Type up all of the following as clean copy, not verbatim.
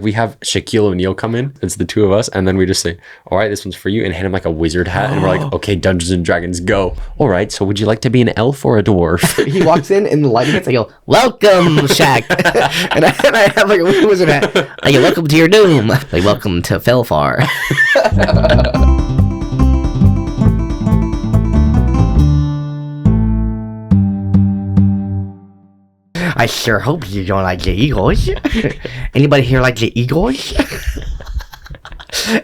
We have Shaquille O'Neal come in. It's the two of us. And then we just say, all right, this one's for you. And hand him like a wizard hat. And we're like, okay, Dungeons and Dragons, go. All right, so would you like to be an elf or a dwarf? He walks in and the lighting hits. I go, welcome, Shaq. and I have like a wizard hat. I go, welcome to your doom. Like, welcome to Felfar. I sure hope you don't like the Eagles. Anybody here like the Eagles?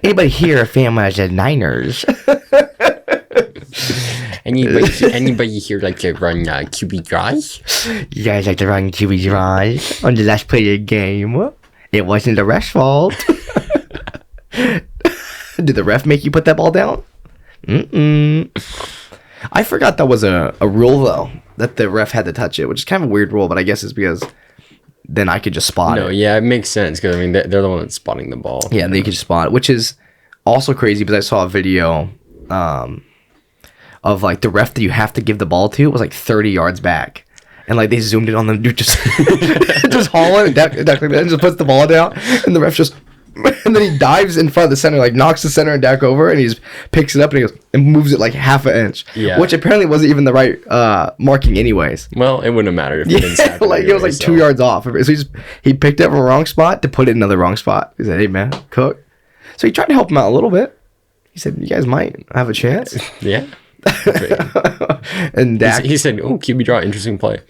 Anybody here a fan of the Niners? Anybody here like to run QB draws? You guys like to run QB draws on the last play of the game? It wasn't the ref's fault. Did the ref make you put that ball down? I forgot that was a rule, though, that the ref had to touch it, which is kind of a weird rule, but I guess it's because then I could just spot it. No, yeah, it makes sense, because, I mean, they're the one that's spotting the ball. Yeah, and they could just spot it, which is also crazy, because I saw a video of, like, the ref that you have to give the ball to was, like, 30 yards back. And, like, they zoomed in on them, dude, just hauling, and Dak just puts the ball down, and the ref just... And then he dives in front of the center, like knocks the center and Dak over, and he just picks it up and he goes and moves it like half an inch. Yeah. Which apparently wasn't even the right marking, anyways. Well, it wouldn't have mattered if it didn't snap it. Like anyway, it was like 2 yards off. So he picked it from a wrong spot to put it in another wrong spot. He said, "Hey man, cook." So he tried to help him out a little bit. He said, "You guys might have a chance." Yeah. And Dak, he said, "Oh, QB draw, interesting play."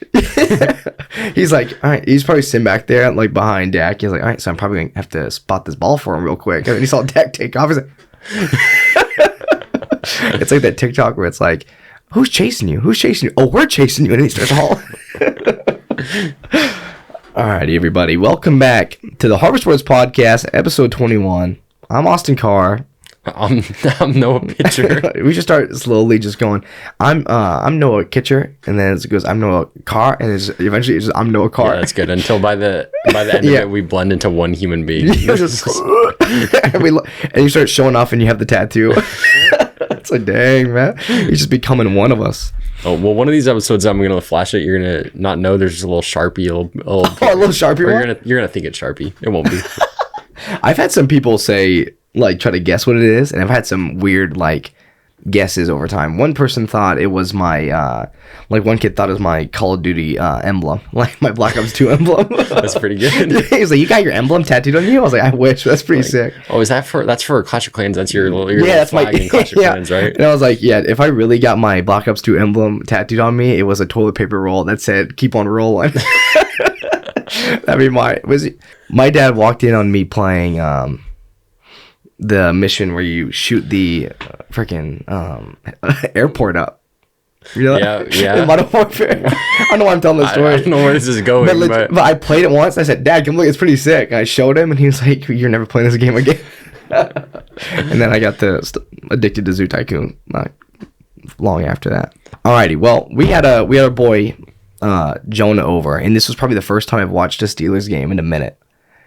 He's like, all right. He's probably sitting back there, like behind Dak. He's like, all right, so I'm probably gonna have to spot this ball for him real quick. And then he saw Dak take off. He's like, it's like that TikTok where it's like, who's chasing you? Who's chasing you? Oh, we're chasing you. And he starts hauling. All right, everybody, welcome back to the Harvest Words Podcast, episode 21. I'm Austin Carr. I'm Noah Pitcher. We should start slowly, just going. I'm Noah Kitcher, and then it goes. I'm Noah Carr, and eventually it's just, I'm Noah Carr. Yeah, that's good. Until by the end of it, we blend into one human being. and you start showing off, and you have the tattoo. It's like, dang man, you're just becoming one of us. Oh well, one of these episodes, I'm gonna flash it. You're gonna not know. There's just a little Sharpie, a little Sharpie. You're gonna think it's Sharpie. It won't be. I've had some people say. Like try to guess what it is, and I've had some weird like guesses over time. One person thought it was my like one kid thought it was my Call of Duty emblem, like my Black Ops 2 emblem. That's pretty good. He was like, "You got your emblem tattooed on you?" I was like, "I wish." That's pretty sick. Oh, is that that's for Clash of Clans? That's your that's flag in Clash of Clans, right? And I was like, yeah, if I really got my Black Ops 2 emblem tattooed on me, it was a toilet paper roll that said "Keep on rolling." That'd be my dad walked in on me playing the mission where you shoot the freaking airport up. You know? Yeah. In Modern Warfare. I don't know why I'm telling this story. I don't know where this is going. But I played it once. I said, "Dad, come look, it's pretty sick." And I showed him, and he was like, "You're never playing this game again." And then I got addicted to Zoo Tycoon not long after that. Alrighty, well, we had our boy Jonah over, and this was probably the first time I've watched a Steelers game in a minute.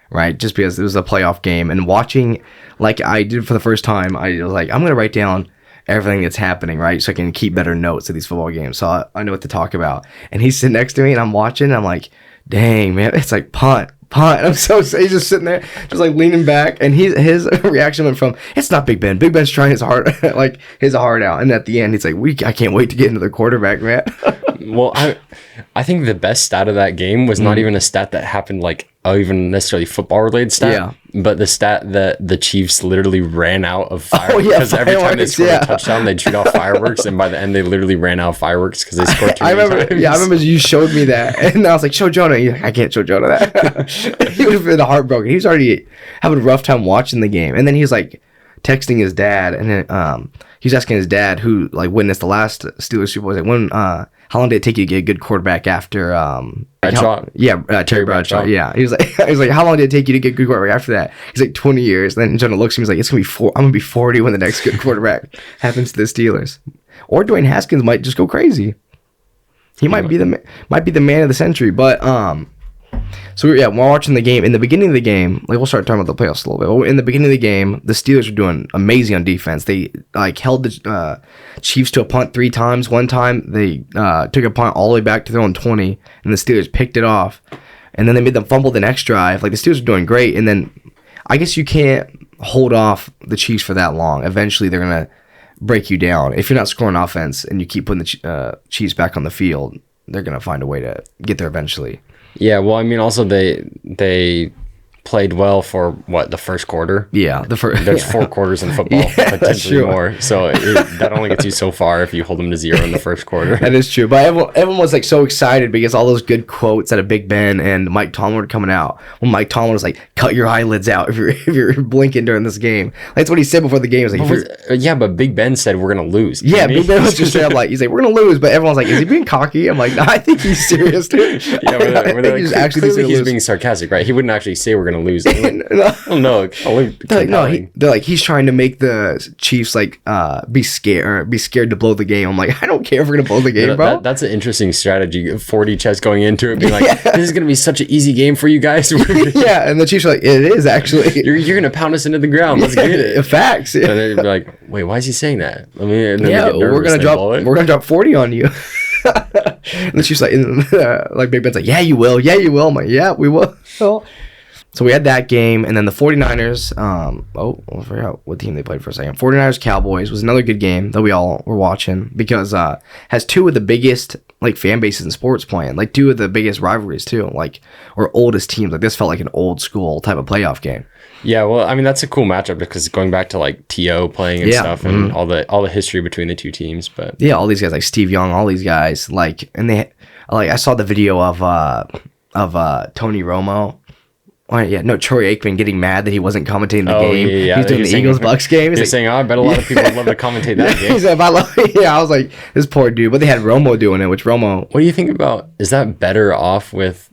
Right, just because it was a playoff game, and watching like I did for the first time, I was like, I'm gonna write down everything that's happening, right, so I can keep better notes of these football games, so I know what to talk about. And he's sitting next to me, and I'm watching, and I'm like, dang man, it's like punt. And he's just sitting there, just like leaning back, and his reaction went from, "It's not Big Ben. Big Ben's trying his heart out," and at the end, he's like, I can't wait to get into the quarterback, man." Well, I think the best stat of that game was not even a stat that happened like even necessarily football related stat, but the stat that the Chiefs literally ran out of fireworks because every time they scored a touchdown, they'd shoot off fireworks, and by the end they literally ran out of fireworks because they scored too many times. Yeah, I remember you showed me that, and I was like, "Show Jonah." You're like, "I can't show Jonah that." He would have been heartbroken. He was already having a rough time watching the game, and then he's like texting his dad, and then he's asking his dad, who like witnessed the last Steelers Super Bowl, like, when how long did it take you to get a good quarterback after Bradshaw? Terry Bradshaw. Yeah, he was like, how long did it take you to get a good quarterback after that? He's like 20 years. And then Jonah looks at me, he's like, it's gonna be I'm gonna be 40 when the next good quarterback happens to the Steelers. Or Dwayne Haskins might just go crazy. He might be the man of the century. But so we're watching the game. In the beginning of the game, like we'll start talking about the playoffs a little bit. In the beginning of the game, the Steelers were doing amazing on defense. They like held the Chiefs to a punt 3 times. One time they took a punt all the way back to their own 20, and the Steelers picked it off. And then they made them fumble the next drive. Like the Steelers were doing great, and then I guess you can't hold off the Chiefs for that long. Eventually, they're gonna break you down. If you're not scoring offense and you keep putting the Chiefs back on the field, they're gonna find a way to get there eventually. Yeah, well, I mean, also they played well for the first quarter. Yeah, there's 4 quarters in football, potentially more. So that only gets you so far if you hold them to 0 in the first quarter. That is true. But everyone was like so excited because all those good quotes out of Big Ben and Mike Tomlin were coming out. When Mike Tomlin was like, "Cut your eyelids out if you're blinking during this game." That's what he said before the game. He was like, but Big Ben said we're gonna lose. Yeah, Big Ben was just straight up like, he's like, "We're gonna lose," but everyone's like, "Is he being cocky?" I'm like, "No, I think he's serious, dude." Yeah, he's being sarcastic, right? He wouldn't actually say we're gonna lose. Oh no! They're like he's trying to make the Chiefs like be scared to blow the game. I'm like, I don't care if we're gonna blow the game, bro. That's an interesting strategy. 40 chess going into it, being like, this is gonna be such an easy game for you guys. Yeah, and the Chiefs are like, it is actually. You're gonna pound us into the ground. Let's get it. Facts. Yeah. And they'd be like, wait, why is he saying that? We're gonna drop 40 on you. And then she's like, Big Ben's like, yeah, you will. I'm like, yeah, we will. So we had that game, and then the 49ers, I forgot what team they played for a second. 49ers Cowboys was another good game that we all were watching because has 2 of the biggest like fan bases in sports playing, like 2 of the biggest rivalries too, like or oldest teams. Like this felt like an old school type of playoff game. Yeah, well, I mean that's a cool matchup because going back to like T.O. playing and stuff, and all the history between the 2 teams. But yeah, all these guys like Steve Young, all these guys like, and they like I saw the video of Tony Romo. Troy Aikman getting mad that he wasn't commentating the game. Yeah. He's doing the Eagles-Bucks game. He's saying, I bet a lot of people would love to commentate that game. He's like, I was like, this poor dude. But they had Romo doing it, which Romo... What do you think about... Is that better off with...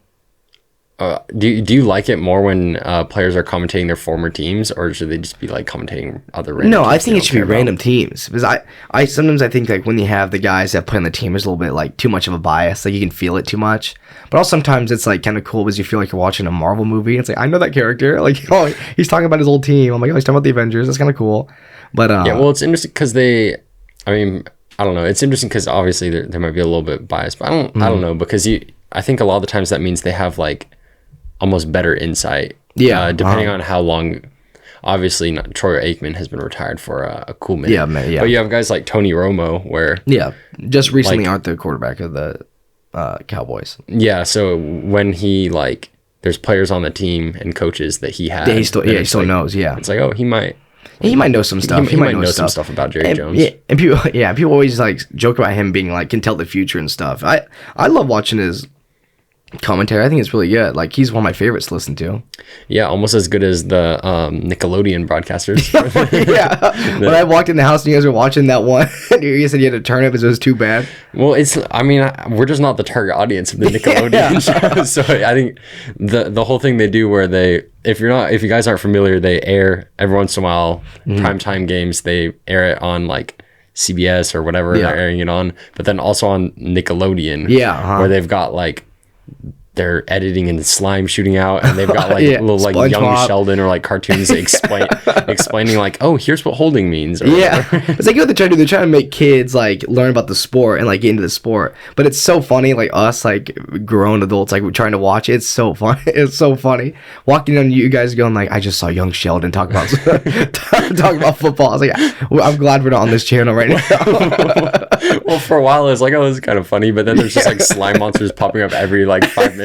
Do you like it more when players are commentating their former teams, or should they just be like commentating other random teams? No, I think it should be random teams. Because I sometimes I think like when you have the guys that play on the team, there's a little bit like too much of a bias. Like you can feel it too much. But also sometimes it's like kind of cool because you feel like you're watching a Marvel movie. It's like, I know that character. Like, oh, he's talking about his old team. I'm like, oh, he's talking about the Avengers. That's kind of cool. But yeah, well, it's interesting because I don't know. It's interesting because obviously there might be a little bit biased, but I don't know because I think a lot of the times that means they have like almost better insight. Yeah. Depending on how long. Obviously, Troy Aikman has been retired for a cool minute. Yeah, man. Yeah. But you have guys like Tony Romo, where just recently aren't the quarterback of the Cowboys. Yeah. So when he like, there's players on the team and coaches that he has. He still knows. Yeah. It's like, oh, he might know some stuff. He might know some stuff about Jerry Jones. Yeah, and people always like joke about him being like can tell the future and stuff. I love watching his commentary. I think it's really good. Like he's one of my favorites to listen to. Yeah, almost as good as the Nickelodeon broadcasters. Yeah. When I walked in the house and you guys were watching that one, you said you had to turn it because it was too bad. Well, we're just not the target audience of the Nickelodeon show. So I think the whole thing they do where if you guys aren't familiar, they air every once in a while primetime games. They air it on like CBS or whatever they're airing it on, but then also on Nickelodeon. Yeah. Where they've got like they're editing and slime shooting out, and they've got like little like SpongeBob. Young Sheldon or like cartoons explaining like, oh, here's what holding means. Or it's like what they're trying to make kids like learn about the sport and like get into the sport. But it's so funny, like us like grown adults like we're trying to watch it. It's so funny. It's so funny walking on you guys going like, I just saw young Sheldon talk about talk about football. I was like, I'm glad we're not on this channel right now. Well, for a while it's like, oh, this is kind of funny, but then there's just like slime monsters popping up every like 5 minutes.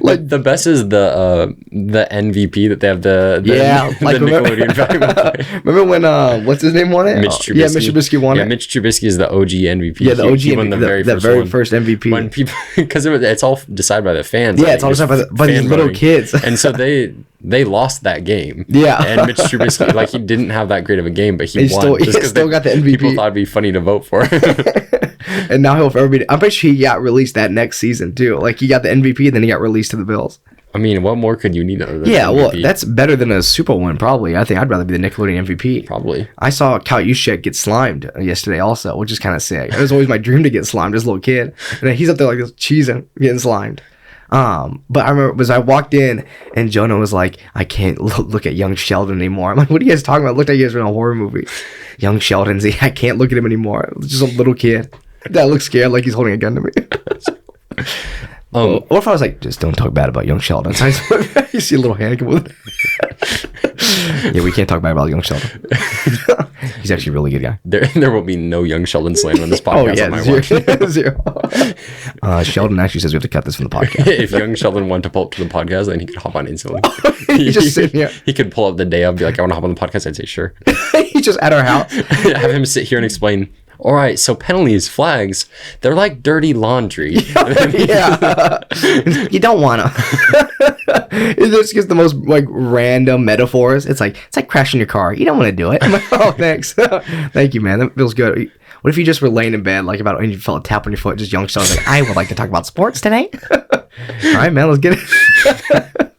Like the best is the MVP that they have the Nickelodeon valuable. Remember when what's his name won it? Mitch Trubisky. Yeah, Mitch Trubisky won it. Yeah, Mitch Trubisky is the OG MVP. Yeah, the OG he won the very first MVP. When people, because it's all decided by the fans. Yeah, it's all decided by these little kids. And so they lost that game. Yeah. And Mitch Trubisky, like he didn't have that great of a game, but he won. He still got the MVP. People thought it'd be funny to vote for. And now he'll forever be. I'm pretty sure he got released that next season too. Like he got the MVP and then he got released to the Bills. I mean, what more could you need other than MVP? Well, that's better than a Super win, probably. I think I'd rather be the Nickelodeon MVP. Probably. I saw Kyle Juszczyk get slimed yesterday also, which is kind of sick. It was always my dream to get slimed as a little kid. And then he's up there like this cheesing, getting slimed. But I remember I walked in and Jonah was like, I can't look at young Sheldon anymore. I'm like, what are you guys talking about? Looked like you guys were in a horror movie. Young Sheldon's, I can't look at him anymore. Just a little kid that looks scared like he's holding a gun to me. Or if I was like, just don't talk bad about young Sheldon. You see a little hand come with it. Yeah, we can't talk bad about young Sheldon. He's actually a really good guy. There will be no young Sheldon slam on this podcast on my watch. Zero. Sheldon actually says we have to cut this from the podcast. If young Sheldon wanted to pull up to the podcast, then he could hop on instantly. He could pull up the day up and be like, I want to hop on the podcast. I'd say, sure. He's just at our house. Have him sit here and explain, all right, so penalties, flags, they're like dirty laundry. Yeah. You don't want to. This gets the most like random metaphors. It's like crashing your car. You don't want to do it. I'm like, oh, thanks. Thank you, man. That feels good. What if you just were laying in bed, like and you felt a tap on your foot, just young Sheldon, like, I would like to talk about sports today. All right, man, let's get it.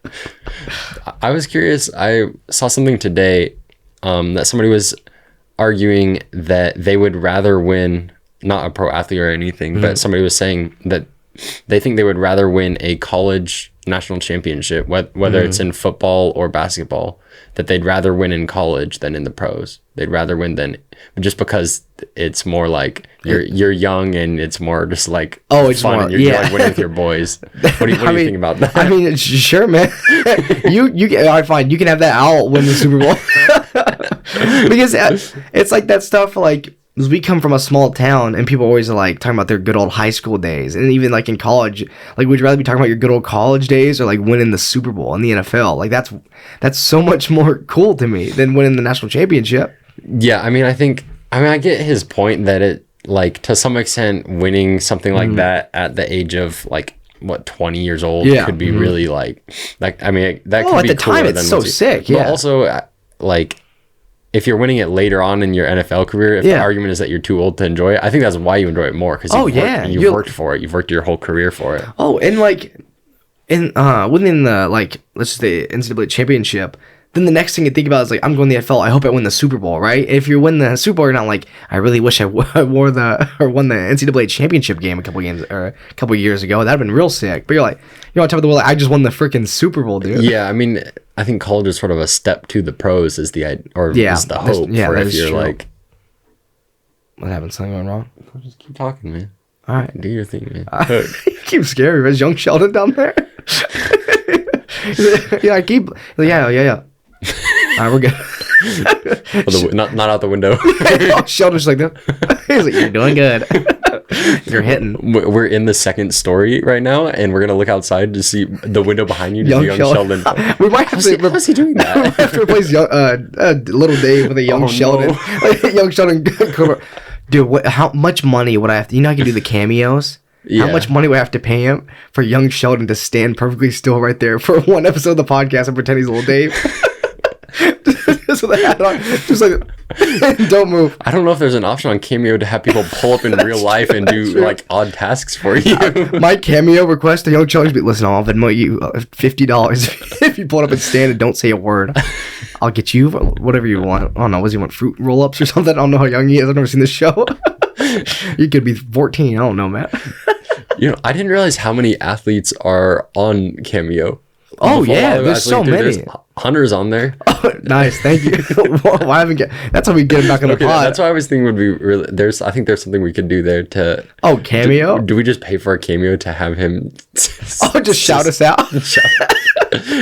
I was curious. I saw something today that somebody was arguing that they would rather win, not a pro athlete or anything, but somebody was saying that they think they would rather win a college national championship, whether it's in football or basketball, that they'd rather win in college than in the pros. They'd rather win just because it's more like you're young and it's more just like it's fun. More, and you're like winning with your boys. What do you think about that? I mean, sure, man. you all right, fine. You can have that. I'll win the Super Bowl. Because it's like that stuff, like, we come from a small town and people always are like talking about their good old high school days, and even like in college, like, would you rather be talking about your good old college days or like winning the Super Bowl in the NFL? Like, that's so much more cool to me than winning the national championship. Yeah, I mean, I get his point that it, like, to some extent, winning something like that at the age of like 20 years old could be really like I mean, that could be at the time it's so sick. But also, like, if you're winning it later on in your NFL career, if the argument is that you're too old to enjoy it, I think that's why you enjoy it more, because you've worked for it. You've worked your whole career for it. Oh, and like within the, like, let's just say NCAA championship, then the next thing you think about is like, I'm going to the NFL. I hope I win the Super Bowl, right? If you win the Super Bowl, you're not like, I really wish I won the NCAA championship game a couple years ago. That'd have been real sick. But you're like, on top of the world, I just won the freaking Super Bowl, dude. Yeah, I mean, I think college is sort of a step to the pros, is the hope. For if you're true. Like, what happened? Something went wrong? Just keep talking, man. All right, do your thing, man. You keep scaring me. Is young Sheldon down there? Yeah. All right, we're good. Not out the window. Sheldon's like that. He's like, you're doing good. You're hitting. We're in the second story right now, and we're gonna look outside to see the window behind you. Young Sheldon. We might have to. How's he doing that? We have to replace little Dave with a young Sheldon. Like, young Sheldon. Dude, how much money would I have to? You know, I can do the cameos. Yeah. How much money would I have to pay him for young Sheldon to stand perfectly still right there for one episode of the podcast and pretend he's little Dave? Just with a hat on, just like, don't move. I don't know if there's an option on Cameo to have people pull up in real life and do like odd tasks for you. My Cameo request to young Sheldon be, listen, I'll Venmo you $50 if you pull it up and stand and don't say a word. I'll get you whatever you want. I don't know. Does he want fruit roll-ups or something? I don't know how young he is. I've never seen this show. You could be 14. I don't know, man. I didn't realize how many athletes are on Cameo. Oh, yeah, there's so many. There's Hunter's on there. Oh, nice, thank you. That's how we get him back on the pod. That's why I was thinking would be really. I think there's something we could do there to. Oh, Cameo. Do we just pay for a Cameo to have him? Just shout us out.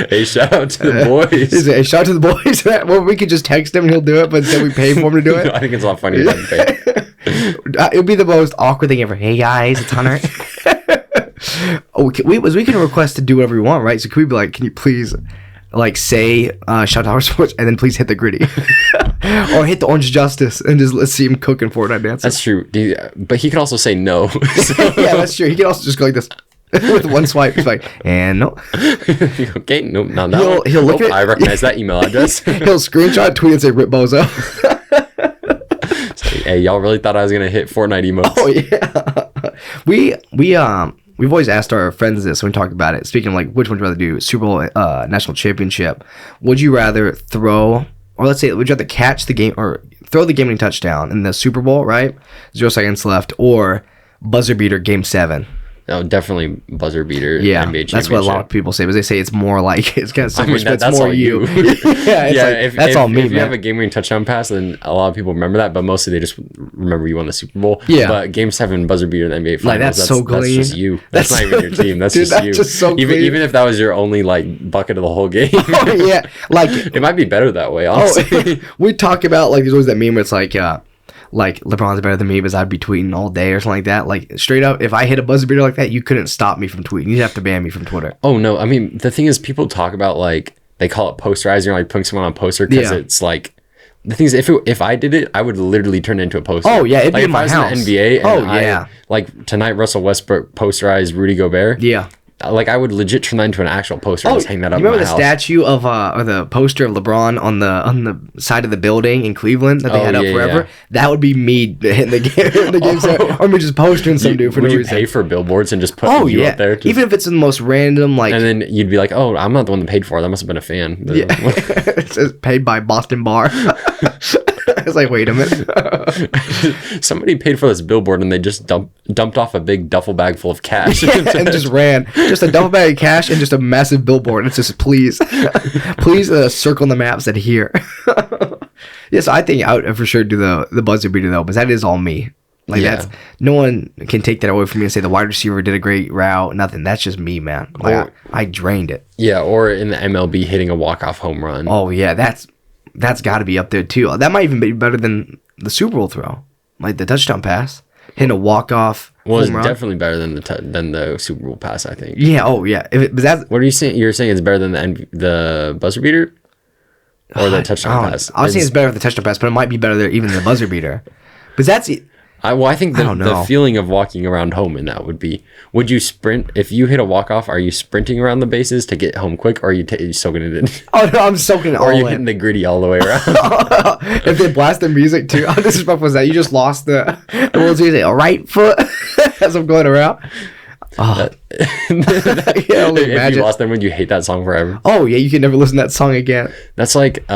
Hey, shout out to the boys. Hey, shout out to the boys. Well, we could just text him and he'll do it, but instead we pay for him to do it. I think it's a lot funnier than pay. It would be the most awkward thing ever. Hey guys, it's Hunter. We can request to do whatever we want, right? So can we be like, can you please, like, say shout out to our sports, and then please hit the gritty, or hit the Orange Justice, and just let's see him cooking Fortnite dances. That's true, but he can also say no. Yeah, that's true. He can also just go like this with one swipe. He's like, and no. Okay, no, not that one. He'll look at it. I recognize that email address. He'll screenshot, tweet, and say rip bozo. Hey, y'all really thought I was gonna hit Fortnite emotes? Oh yeah. We've always asked our friends this when we talk about it. Speaking of, like, which one would you rather do? Super Bowl, national championship. Would you rather throw, or let's say, would you rather catch the game or throw the game-winning touchdown in the Super Bowl, right? 0 seconds left, or buzzer beater game 7? Oh, definitely buzzer beater. Yeah, NBA that's what a lot of people say, but they say it's more like it's kind of similar, but it's that's more all you. That's all me. If you have a game-winning touchdown pass, then a lot of people remember that, but mostly they just remember you won the Super Bowl. Yeah. But Game 7 buzzer beater in the NBA Finals, like that's so clean. That's just you. That's not even your team. That's dude, just you. Just so even if that was your only like bucket of the whole game. Oh, yeah, like it might be better that way. Honestly, we talk about like there's always that meme where it's like LeBron's better than me because I'd be tweeting all day or something like that. Like straight up, if I hit a buzzer beater like that, you couldn't stop me from tweeting. You'd have to ban me from Twitter. Oh no, I mean the thing is, people talk about like they call it posterizing, or like putting someone on a poster because it's like the thing is if I did it, I would literally turn it into a poster. Oh yeah, it'd like be in if my I was house. in the NBA. And yeah, like tonight Russell Westbrook posterized Rudy Gobert. Yeah. Like I would legit turn that into an actual poster and just hang that up. You remember in my the house. statue of or the poster of LeBron on the side of the building in Cleveland that they had up forever? Yeah. That would be me hitting the game, or me just posting some dude for no reason. Would you pay for billboards and just put you up there? Even if it's the most random like. And then you'd be like, "Oh, I'm not the one that paid for it. That must have been a fan." Yeah. It says paid by Boston Bar. It's like, wait a minute. Somebody paid for this billboard and they just dumped off a big duffel bag full of cash. And just ran. Just a duffel bag of cash and just a massive billboard. It's just, please circle on the map said here. Yes, I think I would for sure do the buzzer beater though, but that is all me. Like that's no one can take that away from me and say the wide receiver did a great route. Nothing. That's just me, man. Like I drained it. Yeah, or in the MLB hitting a walk-off home run. Oh yeah, that's got to be up there too. That might even be better than the Super Bowl throw, like the touchdown pass, hitting a walk-off. Well, it's definitely better than the Super Bowl pass, I think. Yeah. Oh yeah. What are you saying? You're saying it's better than the buzzer beater, or the touchdown pass? I was saying it's better with the touchdown pass, but it might be better there even the buzzer beater. But that's. I think the feeling of walking around home in that would you sprint if you hit a walk-off? Are you sprinting around the bases to get home quick, or are you soaking it in? Oh no, I'm soaking it all in. Or are you hitting the gritty all the way around? If they blast the music too, how disrespectful was that? You just lost the World Series. Right foot as I'm going around. Oh. If you lost them, would you hate that song forever? Oh yeah, you can never listen to that song again. That's like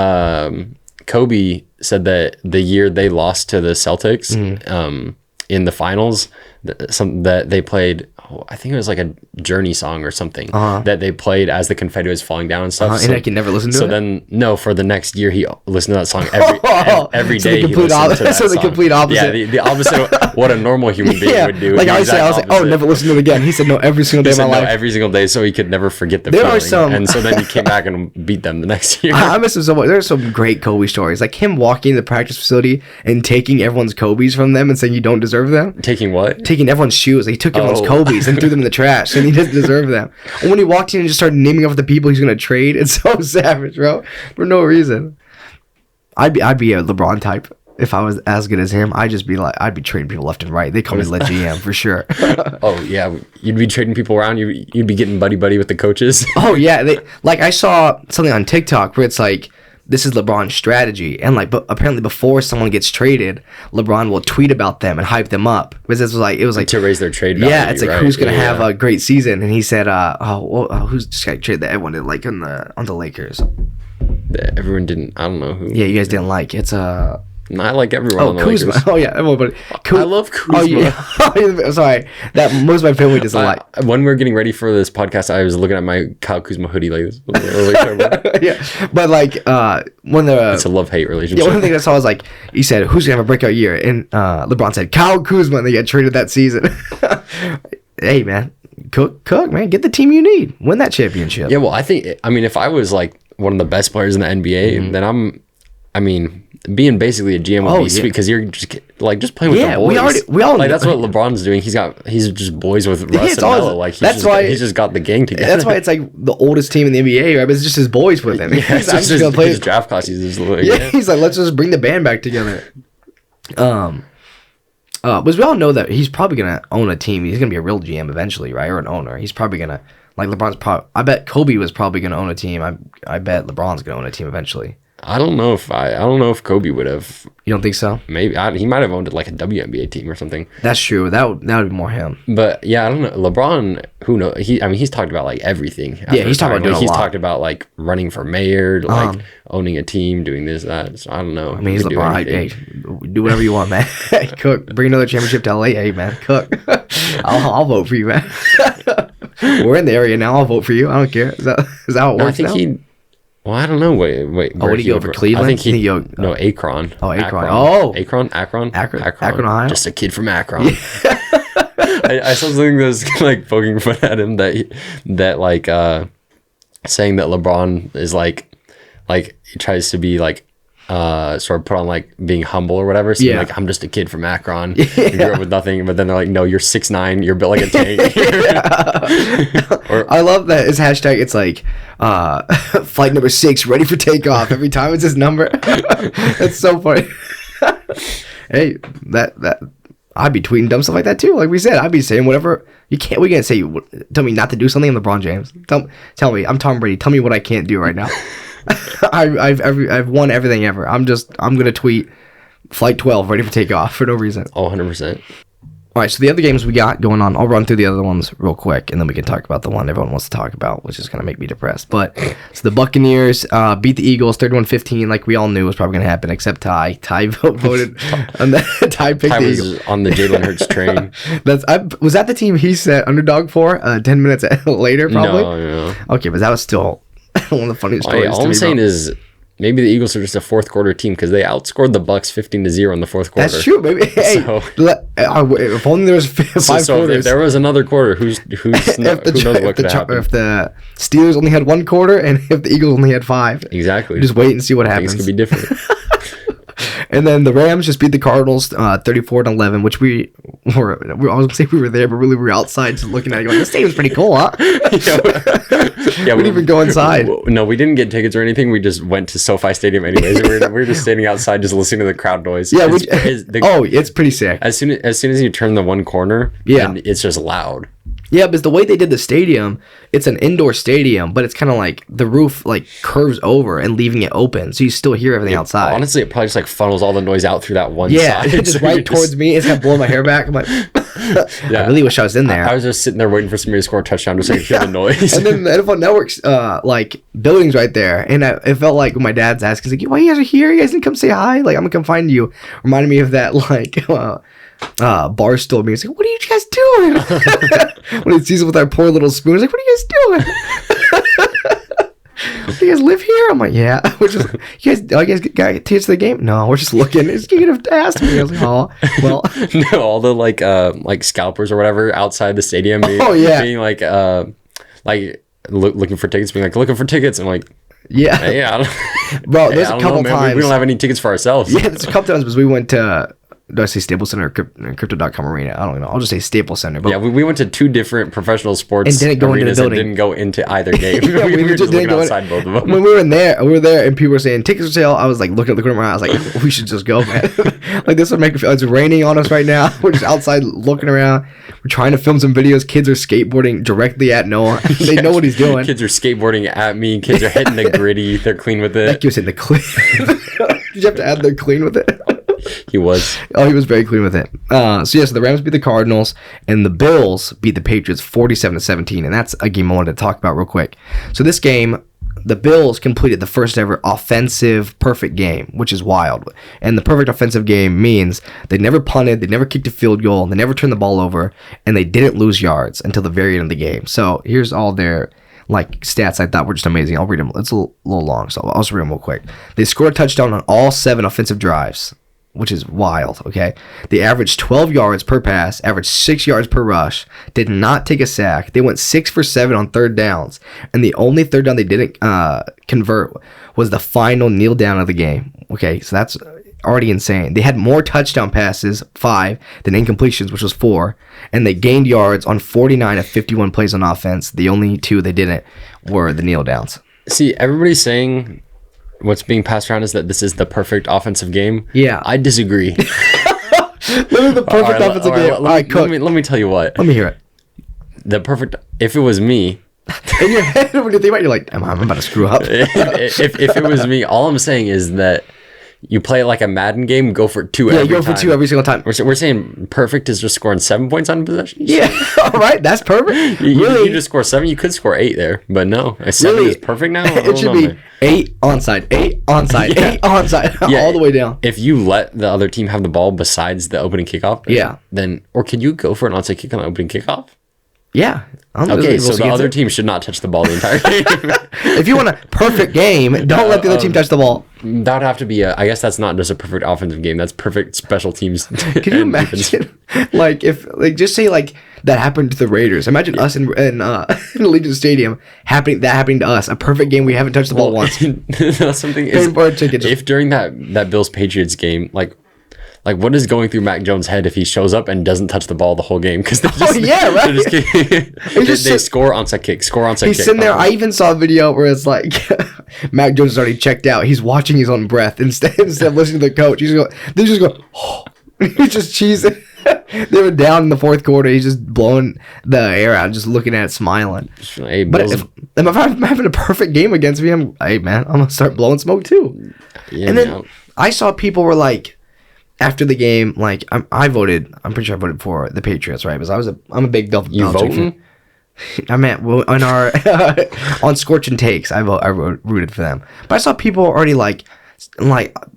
Kobe said that the year they lost to the Celtics in the finals, that they played, I think it was like a Journey song or something that they played as the confetti was falling down and stuff. And I can never listen to it. So then, no, for the next year, he listened to that song every day. He listened to that song. The complete opposite. Yeah, the opposite of what a normal human being would do. Like I was like, oh, never listen to it again. He said no every single day of my life. Every single day, so he could never forget the feeling. And so then he came back and beat them the next year. I miss him so much. There's some great Kobe stories, like him walking in the practice facility and taking everyone's Kobe's from them and saying you don't deserve them. Taking what? Taking everyone's shoes. Like, he took everyone's Kobe's and threw them in the trash, and he didn't deserve them. And when he walked in and just started naming off the people he's gonna trade, it's so savage, bro, for no reason. I'd be a LeBron type if I was as good as him. I'd be trading people left and right. They call me Le GM for sure. Oh yeah, you'd be trading people around. You'd be getting buddy with the coaches. Oh yeah, I saw something on TikTok where it's like, this is LeBron's strategy, and but apparently before someone gets traded, LeBron will tweet about them and hype them up because it was like to raise their trade value. Yeah, it's like, right? Who's gonna have a great season? And he said, who's just got traded that everyone didn't like on the Lakers? Everyone didn't. I don't know who. Yeah, you guys didn't like. It's I like everyone on the Kuzma. Lakers. Oh yeah, everybody. I love Kuzma. Oh yeah. Sorry, that most of my family doesn't like. When we were getting ready for this podcast, I was looking at my Kyle Kuzma hoodie like this. Yeah, but when it's a love-hate relationship. Yeah, one thing I saw was like, he said, "Who's gonna have a breakout year?" And LeBron said, "Kyle Kuzma," and they got traded that season. Hey man, cook man, get the team you need, win that championship. Yeah, well, I mean, if I was like one of the best players in the NBA, then being basically a GM would be sweet because you're just playing with the boys. We all like that's what LeBron's doing. He's just boys with Russ and Melo. Like he's just got the gang together. That's why it's like the oldest team in the NBA, right? But it's just his boys with him. Yeah, he's just gonna play his draft class. He's like, let's just bring the band back together. Because we all know that he's probably gonna own a team. He's gonna be a real GM eventually, right? Or an owner. He's probably gonna LeBron's. I bet Kobe was probably gonna own a team. I bet LeBron's gonna own a team eventually. I don't know if Kobe would have. You don't think so? Maybe he might have owned like a WNBA team or something. That's true. That would be more him. But yeah, I don't know. LeBron, who knows? He's talked about like everything. Yeah, he's talked about doing a lot. He's talked about like running for mayor, like owning a team, doing this, that. So I don't know. I mean, he's LeBron. Hey, do whatever you want, man. Hey, cook. Bring another championship to LA. Hey, man, cook. I'll vote for you, man. We're in the area now. I'll vote for you. I don't care. Is that how it works? I think now? Well, I don't know. Wait. Oh, what did he go over Cleveland? I think no, Akron. Oh, Akron. Oh, Akron, Ohio. Just a kid from Akron. Yeah. I saw something that was like poking fun at him that like saying that LeBron is like he tries to be like sort of put on like being humble or whatever. So like, I'm just a kid from Akron. You grew up with nothing, but then they're like, no, you're 6'9", you're built like a tank. I love that his hashtag. It's like flight number 6 ready for takeoff. Every time it's his number. That's so funny. Hey, that I'd be tweeting dumb stuff like that too. Like we said, I'd be saying whatever. We can't say, tell me not to do something. I'm LeBron James. Tell me, I'm Tom Brady. Tell me what I can't do right now. I've won everything ever. I'm gonna tweet flight 12 ready for takeoff for no reason. Oh, 100%. All right, so the other games we got going on, I'll run through the other ones real quick, and then we can talk about the one everyone wants to talk about, which is going to make me depressed. But, so the Buccaneers beat the Eagles 31-15, like we all knew was probably going to happen, except Ty. Ty voted, and then Ty picked the Eagles. On the Jalen Hurts train. Was that the team he set underdog for 10 minutes later, probably? No. Okay, but that was still one of the funniest stories all I'm saying is, maybe the Eagles are just a fourth quarter team because they outscored the Bucks 15-0 in the fourth quarter. That's true, baby. Hey, if only there was five quarters. If there was another quarter, who knows what could happen? If the Steelers only had one quarter and if the Eagles only had 5. Exactly. Just wait and see what happens. Things could be different. And then the Rams just beat the Cardinals 34-11, which I was gonna say we were there, but really we were outside just looking at it going, this stadium's pretty cool, huh? Yeah, we didn't even go inside. No, we didn't get tickets or anything. We just went to SoFi Stadium anyways. We were just standing outside just listening to the crowd noise. Yeah, it's pretty sick. As soon as you turn the one corner, and it's just loud. Yeah, because the way they did the stadium, it's an indoor stadium, but it's kind of like the roof like curves over and leaving it open, so you still hear everything outside. Honestly, it probably just like funnels all the noise out through that one side. Yeah, just right towards me. It's gonna blow my hair back. I'm like, I really wish I was in there. I was just sitting there waiting for somebody to score a touchdown just so I could hear the noise. And then the NFL Network's like buildings right there, and it felt like when my dad's asking, he's like, "Why you guys are here? You guys didn't come say hi? Like, I'm gonna come find you." Reminded me of that like. Barstool me. He's like, what are you guys doing? When he sees it with our poor little spoon, he's like, what are you guys doing? Do you guys live here? I'm like, yeah. We're just, you guys got tickets to the game? No, we're just looking. You could have asked me. I was like, oh, well. No, all the like scalpers or whatever outside the stadium being like looking for tickets, being like, looking for tickets. I'm like, yeah. Bro, there's a couple times. We don't have any tickets for ourselves. Yeah, there's a couple times because we went to, do I say Staples Center or Crypto.com Arena? I don't know. I'll just say Staples Center. But we went to 2 different professional sports and arenas and didn't go into either game. we were just looking outside both of them. When we were there and people were saying tickets for sale. I was like looking at the corner of my eye. I was like, we should just go, man. Like this would make me feel it's raining on us right now. We're just outside looking around. We're trying to film some videos. Kids are skateboarding directly at Noah. They know what he's doing. Kids are skateboarding at me. Kids are hitting the gritty. They're clean with it. That kid was hitting the clean. Did you have to add the clean with it? He was. Oh, he was very clean with it. So the Rams beat the Cardinals, and the Bills beat the Patriots 47-17, and that's a game I wanted to talk about real quick. So this game, the Bills completed the first ever offensive perfect game, which is wild. And the perfect offensive game means they never punted, they never kicked a field goal, they never turned the ball over, and they didn't lose yards until the very end of the game. So here's all their stats I thought were just amazing. I'll read them. It's a little long, so I'll just read them real quick. They scored a touchdown on all 7 offensive drives, which is wild, okay? They averaged 12 yards per pass, averaged 6 yards per rush, did not take a sack. They went 6 for 7 on third downs, and the only third down they didn't convert was the final kneel down of the game, okay? So that's already insane. They had more touchdown passes, 5, than incompletions, which was 4, and they gained yards on 49 of 51 plays on offense. The only 2 they didn't were the kneel downs. See, everybody's saying what's being passed around is that this is the perfect offensive game. Yeah. I disagree. Literally the perfect offensive game. Let me tell you what. Let me hear it. If it was me, In your head, when you think about it, you're like, I'm about to screw up. if it was me, all I'm saying is that you play like a Madden game, go for 2 every time. Yeah, go for 2 every single time. We're saying perfect is just scoring 7 points on possession. Yeah, all right, that's perfect. You just score 7. You could score 8 there, but no, 7 is perfect now. It should be 8 onside, 8 onside, 8 onside, all the way down. If you let the other team have the ball besides the opening kickoff, then or can you go for an onside kick on the opening kickoff? Yeah. Okay, so the other team should not touch the ball the entire game. If you want a perfect game, don't let the other team touch the ball. That would have to be I guess that's not just a perfect offensive game. That's perfect special teams. Can you imagine, just say that happened to the Raiders. Imagine us in Allegiant Stadium happening to us. A perfect game. We haven't touched the ball once. That's something. If during that Bills Patriots game, like, what is going through Mac Jones' head if he shows up and doesn't touch the ball the whole game? Because they score onside kick, He's sitting there. I even saw a video where it's like Mac Jones is already checked out. He's watching his own breath instead of listening to the coach. He's just going, oh. He's just cheesing. They were down in the 4th quarter. He's just blowing the air out, just looking at it, smiling. Hey, but if I'm having a perfect game against me, I'm going to start blowing smoke too. Yeah, and then I saw people were like, after the game, like I voted. I'm pretty sure I voted for the Patriots, right? Because I'm a big Belichick fan. I meant on our on Scorching Takes, I rooted for them. But I saw people already like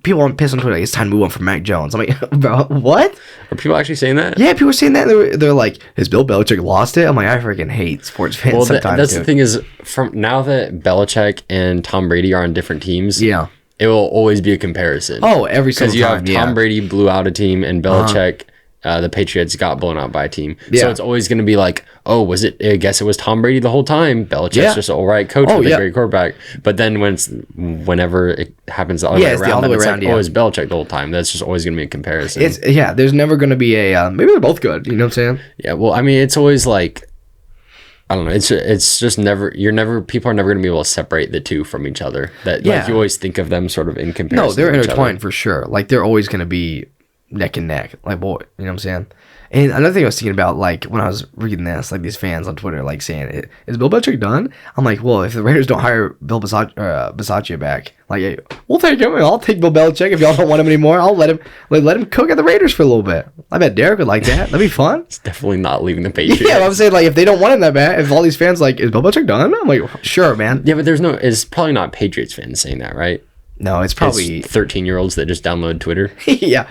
people on pissed on Twitter. Like, it's time to move on from Mac Jones. I'm like, bro, what? Are people actually saying that? Yeah, people are saying that. They're like, has Bill Belichick lost it? I'm like, I freaking hate sports fans. Well, sometimes that's the thing is, from now that Belichick and Tom Brady are on different teams. Yeah. It will always be a comparison. Oh, every single time. Because you have Tom Brady blew out a team and Belichick, the Patriots got blown out by a team. Yeah. So it's always going to be like, oh, was it? I guess it was Tom Brady the whole time. Belichick's just an all right coach with a great quarterback. But then whenever it happens the other way around, oh, it's Belichick the whole time. That's just always going to be a comparison. There's never going to be a, maybe they're both good. You know what I'm saying? Yeah, well, I mean, it's always like, I don't know. It's just never. People are never going to be able to separate the two from each other. Like you always think of them sort of in comparison. No, they're intertwined for sure. Like they're always going to be neck and neck. Like boy, you know what I'm saying? And another thing I was thinking about, like when I was reading this, like these fans on Twitter, like saying, "Is Bill Belichick done?" I'm like, well, if the Raiders don't hire Bill Bisaccia back, like, hey, we'll take him. I'll take Bill Belichick if y'all don't want him anymore. I'll let him cook at the Raiders for a little bit. I bet Derek would like that. That'd be fun. It's definitely not leaving the Patriots. Yeah, I'm saying like if they don't want him that bad, if all these fans like, is Bill Belichick done? I'm like, sure, man. Yeah, but it's probably not Patriots fans saying that, right? No, it's probably 13-year-olds that just download Twitter. Yeah,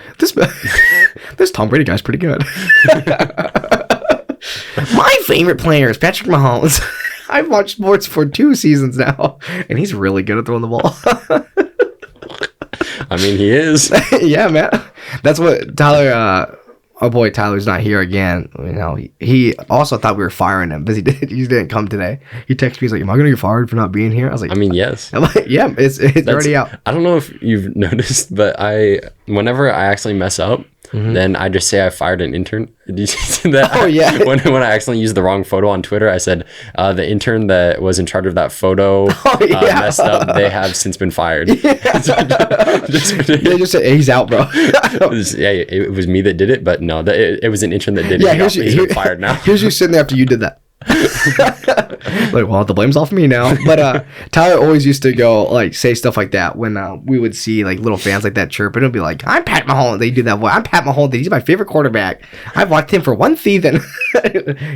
this Tom Brady guy's pretty good. My favorite player is Patrick Mahomes. I've watched sports for 2 seasons now, and he's really good at throwing the ball. I mean, he is. Yeah, man. That's what Tyler. Oh boy, Tyler's not here again. You know, he also thought we were firing him, but he didn't come today. He texted me, he's like, "Am I gonna get fired for not being here?" I was like, "I mean, yes." I'm like, yeah, it's already out. I don't know if you've noticed, but whenever I actually mess up, then I just say I fired an intern. Did you see that? Oh yeah. When I accidentally used the wrong photo on Twitter, I said the intern that was in charge of that photo messed up. They have since been fired. Yeah. They just said, hey, he's out, bro. It was me that did it, but no, it was an intern that did it. Yeah, he's been fired now. Here's you sitting there after you did that. Like, well, the blame's off me now. But Tyler always used to go like say stuff like that when we would see like little fans like that chirp, and it'll be like, "I'm Pat Mahomes." They do that. I'm Pat Mahomes. He's my favorite quarterback. I've watched him for 1 season.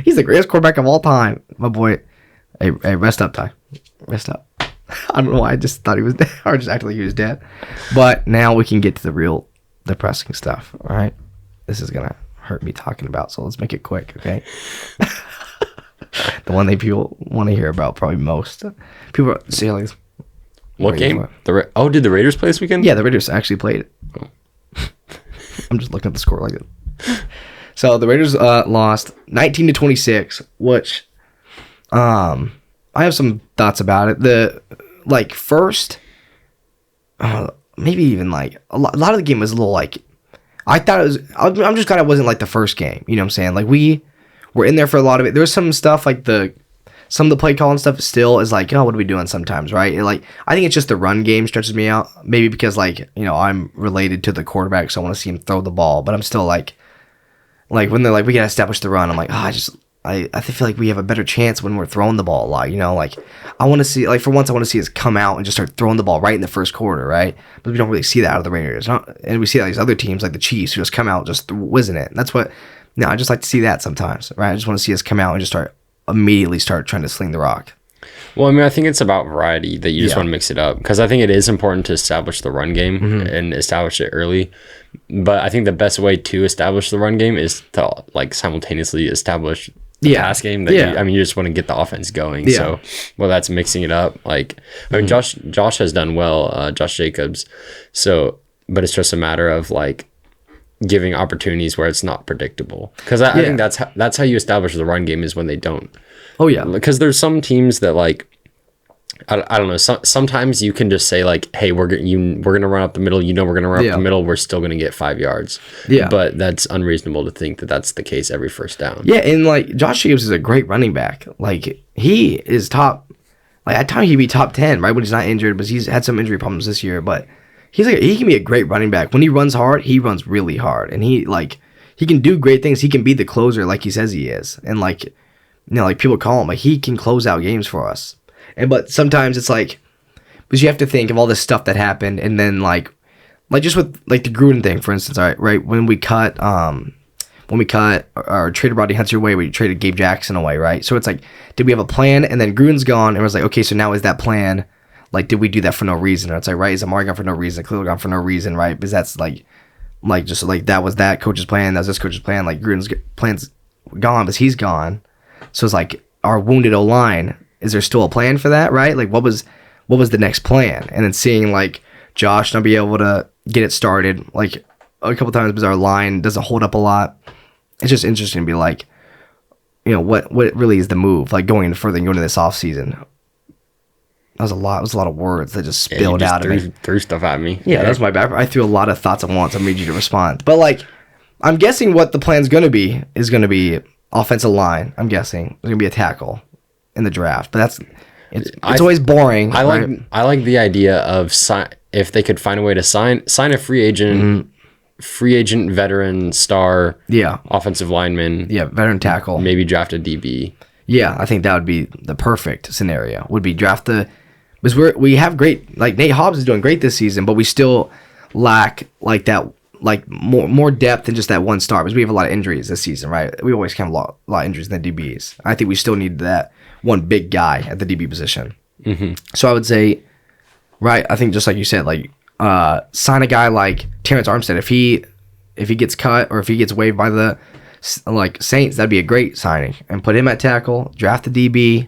He's the greatest quarterback of all time. My boy. Hey, rest up, Ty. Rest up. I don't know why. I just thought he was dead, or just acted like he was dead. But now we can get to the real depressing stuff. All right, this is gonna hurt me talking about, so let's make it quick, okay? The one that people want to hear about probably most. People say like, what game? Did the Raiders play this weekend? Yeah, the Raiders actually played it. Oh. I'm just looking at the score like it. So the Raiders lost 19-26, which I have some thoughts about it. First, maybe even like a lot of the game was a little like, I thought it was. I'm just glad it wasn't like the first game. You know what I'm saying? Like we're in there for a lot of it. There was some stuff like some of the play calling stuff still is like, oh, what are we doing sometimes, right? And like, I think it's just the run game stretches me out. Maybe because like, you know, I'm related to the quarterback, so I want to see him throw the ball. But I'm still like when they're like, we gotta establish the run. I'm like, I feel like we have a better chance when we're throwing the ball a lot. You know, like I want to see, like for once, I want to see us come out and just start throwing the ball right in the first quarter, right? But we don't really see that out of the Raiders, and we see that these other teams like the Chiefs who just come out just whizzing it. And that's what. No, I just like to see that sometimes, right? I just want to see us come out and just immediately start trying to sling the rock. Well, I mean, I think it's about variety that you just want to mix it up, because I think it is important to establish the run game and establish it early. But I think the best way to establish the run game is to like simultaneously establish the pass game. That you just want to get the offense going. Yeah. So, well, that's mixing it up. Like, I mean, Josh has done well, Josh Jacobs. So, but it's just a matter of like giving opportunities where it's not predictable. Because I think that's how you establish the run game, is when they don't. Oh yeah, because there's some teams that like I don't know. Sometimes you can just say like, hey, we're gonna run up the middle. You know, we're gonna run up the middle. We're still gonna get 5 yards. Yeah, but that's unreasonable to think that that's the case every first down. Yeah, and like Josh Jacobs is a great running back. Like he is top. Like at times he'd be top 10, right, when he's not injured, but he's had some injury problems this year. But he can be a great running back. When he runs hard, he runs really hard, and he can do great things. He can be the closer like he says he is, and like, you know, like people call him, like he can close out games for us. But sometimes it's like, because you have to think of all this stuff that happened, and then like just with like the Gruden thing, for instance, right? When we cut or traded Rodney Hunter away, we traded Gabe Jackson away, right? So it's like, did we have a plan? And then Gruden's gone, and it was like, okay, so now is that plan, like, did we do that for no reason? Or it's like, right, is Amari gone for no reason? Clearly gone for no reason, right? Because that's like just like that was that coach's plan, that was this coach's plan. Like Gruden's plan's gone, but he's gone. So it's like our wounded O-line. Is there still a plan for that, right? Like, what was the next plan? And then seeing like Josh not be able to get it started like a couple times because our line doesn't hold up a lot. It's just interesting to be like, you know, what really is the move? Like going further and going to this offseason. That was a lot. It was a lot of words that just spilled out of me. Threw stuff at me. Yeah, that's my bad. I threw a lot of thoughts at once. I made you to respond. But like, I'm guessing what the plan's going to be is going to be offensive line. I'm guessing there's going to be a tackle in the draft, but it's always boring. I like the idea of if they could find a way to sign a free agent, veteran star, offensive lineman, veteran tackle, maybe draft a DB. Yeah, I think that would be the perfect scenario. Would be draft because we have great, like Nate Hobbs is doing great this season, but we still lack like that, like more depth than just that one star, because we have a lot of injuries this season, right? We always have a lot of injuries in the DBs. I think we still need that one big guy at the DB position. Mm-hmm. So I would say, right, I think just like you said, like sign a guy like Terrence Armstead. If he gets cut or if he gets waived by the like Saints, that'd be a great signing. And put him at tackle, draft the DB,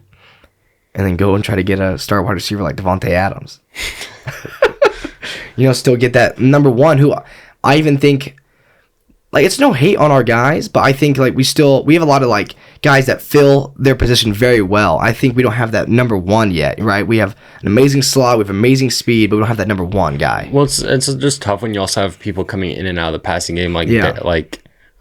and then go and try to get a star wide receiver like Devontae Adams. You know, still get that number one, who I even think, like, it's no hate on our guys, but I think like we have a lot of like guys that fill their position very well. I think we don't have that number one yet, right? We have an amazing slot, we have amazing speed, but we don't have that number one guy. Well, it's just tough when you also have people coming in and out of the passing game,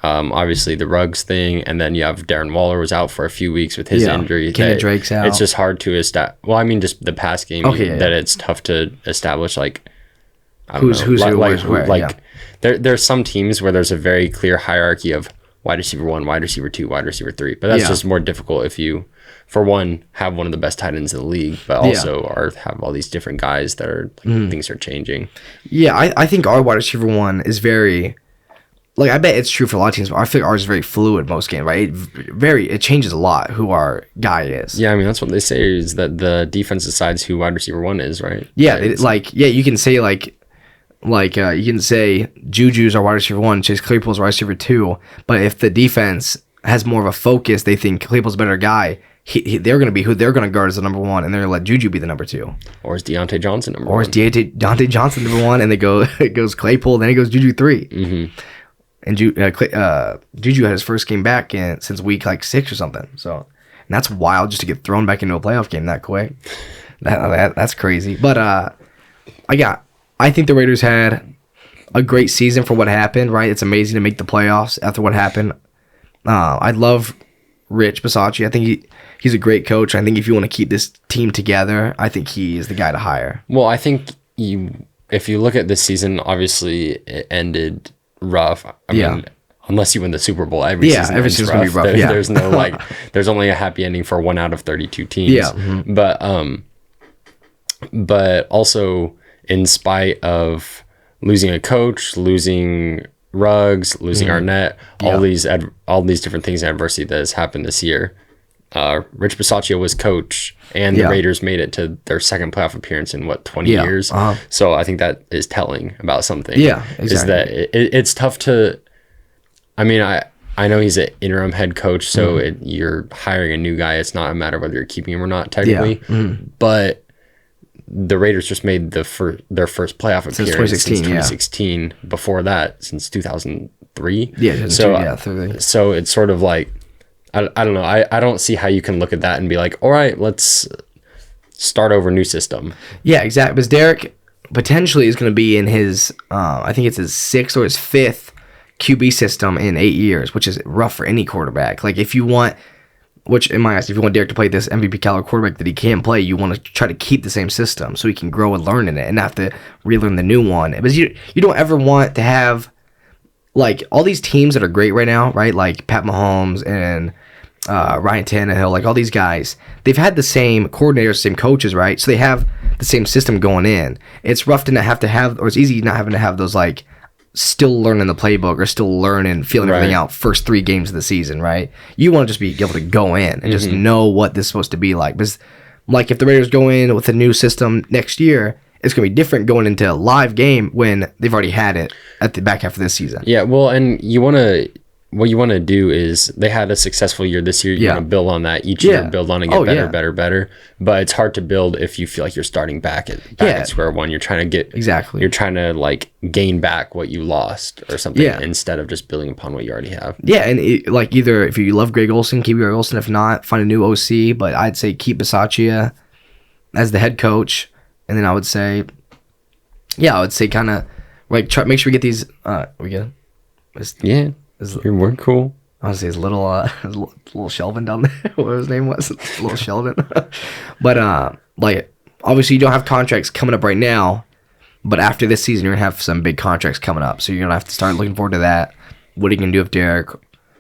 obviously the Ruggs thing, and then you have Darren Waller was out for a few weeks with his injury. Kenny Drake's out. It's just hard to establish. Well, I mean, just the pass game that it's tough to establish. Like, who's where. There's some teams where there's a very clear hierarchy of wide receiver 1, wide receiver 2, wide receiver 3. But that's just more difficult if you, for one, have one of the best tight ends in the league, but also have all these different guys that are things are changing. Yeah, I think our wide receiver 1 is very, like, I bet it's true for a lot of teams, but I feel like ours is very fluid most games, right? It changes a lot who our guy is. Yeah, I mean, that's what they say, is that the defense decides who wide receiver 1 is, right? Yeah, you can say you can say Juju's our wide receiver 1, Chase Claypool's wide receiver 2, but if the defense has more of a focus, they think Claypool's a better guy, they're going to be who they're going to guard as the number 1, and they're going to let Juju be the number 2. Or is Deontay Johnson number 1? Or is Deontay Johnson number 1, and it goes Claypool, then it goes Juju 3. Mm-hmm. And Juju had his first game back since week 6 or something. So, and that's wild, just to get thrown back into a playoff game that quick. That's crazy. But I think the Raiders had a great season for what happened, right? It's amazing to make the playoffs after what happened. I love Rich Bisaccia. I think he's a great coach. I think if you want to keep this team together, I think he is the guy to hire. Well, I think if you look at this season, obviously it ended rough. I mean, unless you win the Super Bowl, every season every season's gonna be rough. There's no like, there's only a happy ending for 1 out of 32 teams. Yeah. Mm-hmm. But also in spite of losing a coach, losing Ruggs, losing Arnett, all these different things in adversity that has happened this year. Rich Bisaccia was coach, and the Raiders made it to their second playoff appearance in 20 years. So I think that is telling about something. Yeah, exactly. Is that it's tough to. I mean, I know he's an interim head coach, so you're hiring a new guy. It's not a matter of whether you're keeping him or not, technically. Yeah. But the Raiders just made their first playoff appearance since 2016. Before that, since 2003. Yeah. So it's sort of like, I don't know. I don't see how you can look at that and be like, all right, let's start over, new system. Yeah, exactly. Because Derek potentially is going to be in his, I think it's his 6th or his 5th QB system in 8 years, which is rough for any quarterback. Like if you want, which in my eyes, if you want Derek to play this MVP caliber quarterback that he can play, you want to try to keep the same system so he can grow and learn in it and not have to relearn the new one. Because you don't ever want to have, like, all these teams that are great right now, right? Like Pat Mahomes and Ryan Tannehill, like all these guys, they've had the same coordinators, same coaches, right? So they have the same system going in. It's rough to not have to have, or it's easy not having to have those, like, still learning the playbook or still learning, feeling everything out first 3 games of the season, right? You want to just be able to go in and just know what this is supposed to be like. Because, like, if the Raiders go in with a new system next year, it's going to be different going into a live game when they've already had it at the back half of this season. Yeah, well, and what you want to do is, they had a successful year this year. You want to build on that each year, build on and get better. But it's hard to build if you feel like you're starting back at square one. You're trying to you're trying to like gain back what you lost or something instead of just building upon what you already have. Yeah, and like either if you love Greg Olson, keep Greg Olson. If not, find a new OC. But I'd say keep Bisaccia as the head coach, and then I would say kind of like make sure we get these. We get we're cool. I was his little Shelvin down there. What his name was, little Sheldon. But like obviously you don't have contracts coming up right now, but after this season you're gonna have some big contracts coming up. So you're gonna have to start looking forward to that. What are you gonna do with Derek?